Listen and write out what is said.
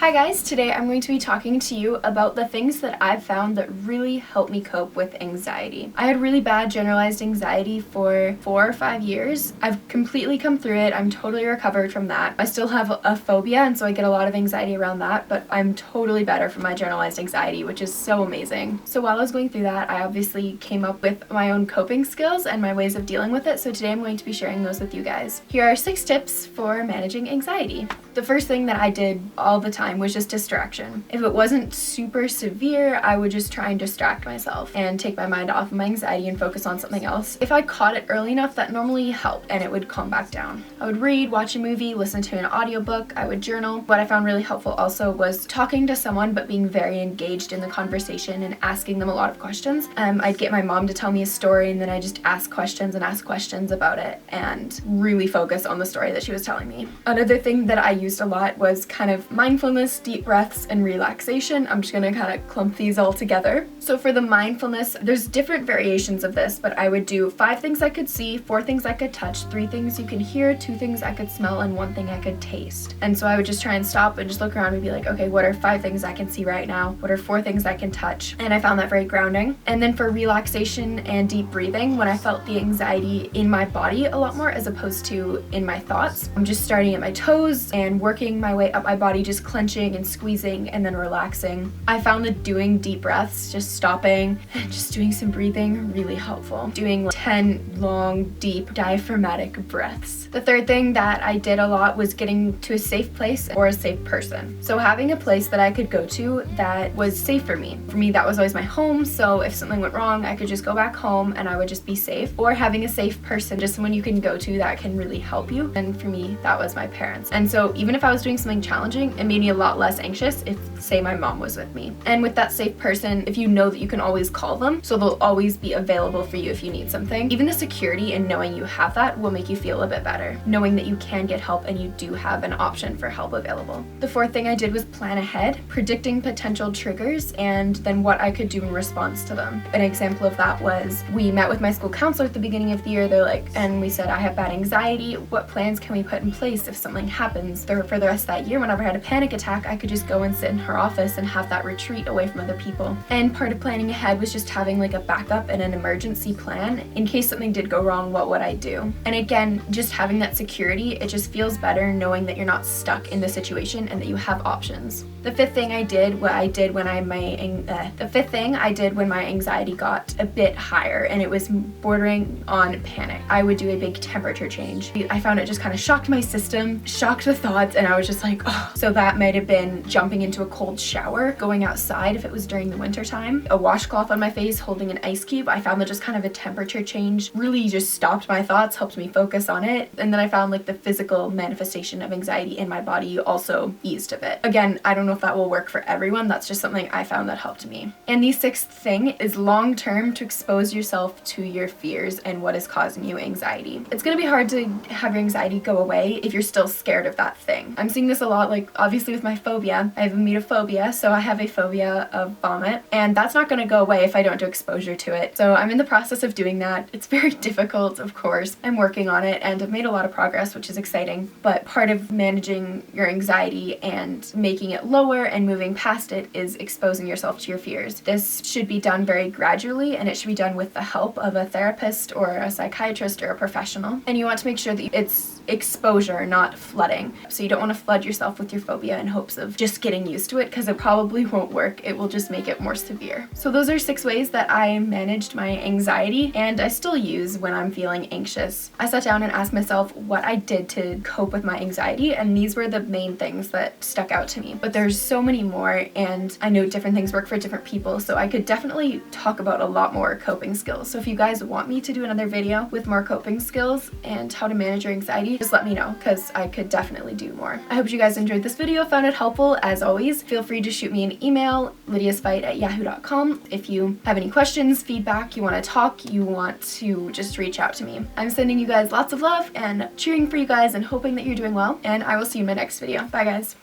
Hi guys, today I'm going to be talking to you about the things that I've found that really help me cope with anxiety. I had really bad generalized anxiety for 4 or 5 years. I've completely come through it. I'm totally recovered from that. I still have a phobia, and so I get a lot of anxiety around that, but I'm totally better from my generalized anxiety, which is so amazing. So while I was going through that, I obviously came up with my own coping skills and my ways of dealing with it, so today I'm going to be sharing those with you guys. Here are 6 tips for managing anxiety. The first thing that I did all the time was just distraction. If it wasn't super severe, I would just try and distract myself and take my mind off of my anxiety and focus on something else. If I caught it early enough, that normally helped and it would calm back down. I would read, watch a movie, listen to an audiobook, I would journal. What I found really helpful also was talking to someone but being very engaged in the conversation and asking them a lot of questions. I'd get my mom to tell me a story and then I just ask questions about it and really focus on the story that she was telling me. Another thing that I used a lot was kind of mindfulness, deep breaths, and relaxation. I'm just gonna kind of clump these all together. So for the mindfulness, there's different variations of this, but I would do 5 things I could see, 4 things I could touch, 3 things you can hear, 2 things I could smell, and 1 thing I could taste. And so I would just try and stop and just look around and be like, okay, what are 5 things I can see right now? What are 4 things I can touch? And I found that very grounding. And then for relaxation and deep breathing, when I felt the anxiety in my body a lot more as opposed to in my thoughts, I'm just starting at my toes and working my way up my body, just clenching and squeezing and then relaxing. I found that doing deep breaths, just stopping and just doing some breathing, really helpful. Doing like 10 long, deep, diaphragmatic breaths. The third thing that I did a lot was getting to a safe place or a safe person. So having a place that I could go to that was safe for me. For me, that was always my home, so if something went wrong, I could just go back home and I would just be safe. Or having a safe person, just someone you can go to that can really help you. And for me, that was my parents. And so even if I was doing something challenging, it made me a lot less anxious if, say, my mom was with me. And with that safe person, if you know that you can always call them, so they'll always be available for you if you need something, even the security in knowing you have that will make you feel a bit better, knowing that you can get help and you do have an option for help available. The fourth thing I did was plan ahead, predicting potential triggers and then what I could do in response to them. An example of that was we met with my school counselor at the beginning of the year. They're like, and we said, I have bad anxiety. What plans can we put in place if something happens? For the rest of that year, whenever I had a panic attack, I could just go and sit in her office and have that retreat away from other people. And part of planning ahead was just having like a backup and an emergency plan. In case something did go wrong, what would I do? And again, just having that security, it just feels better knowing that you're not stuck in the situation and that you have options. The fifth thing I did, when my anxiety got a bit higher and it was bordering on panic, I would do a big temperature change. I found it just kind of shocked my system, shocked the thoughts, and I was just like, oh. So that might have been jumping into a cold shower, going outside if it was during the winter time, a washcloth on my face, holding an ice cube. I found that just kind of a temperature change really just stopped my thoughts, helped me focus on it. And then I found like the physical manifestation of anxiety in my body also eased a bit. Again, I don't know if that will work for everyone. That's just something I found that helped me. And the 6th thing is long term to expose yourself to your fears and what is causing you anxiety. It's gonna be hard to have your anxiety go away if you're still scared of that thing. I'm seeing this a lot, like obviously with my phobia. I have emetophobia, so I have a phobia of vomit, and that's not gonna go away if I don't do exposure to it. So I'm in the process of doing that. It's very difficult, of course. I'm working on it and I've made a lot of progress, which is exciting. But part of managing your anxiety and making it lower and moving past it is exposing yourself to your fears. This should be done very gradually and it should be done with the help of a therapist or a psychiatrist or a professional. And you want to make sure that it's exposure, not flooding. So you don't want to flood yourself with your phobia in hopes of just getting used to it, because it probably won't work. It will just make it more severe. So those are 6 ways that I managed my anxiety and I still use when I'm feeling anxious. I sat down and asked myself what I did to cope with my anxiety, and these were the main things that stuck out to me. But there's so many more, and I know different things work for different people, so I could definitely talk about a lot more coping skills. So if you guys want me to do another video with more coping skills and how to manage your anxiety, just let me know, because I could definitely do more. I hope you guys enjoyed this video, found it helpful. As always, feel free to shoot me an email, lydias.fight@yahoo.com. If you have any questions, feedback, you want to talk, you want to just reach out to me. I'm sending you guys lots of love and cheering for you guys and hoping that you're doing well, and I will see you in my next video. Bye guys.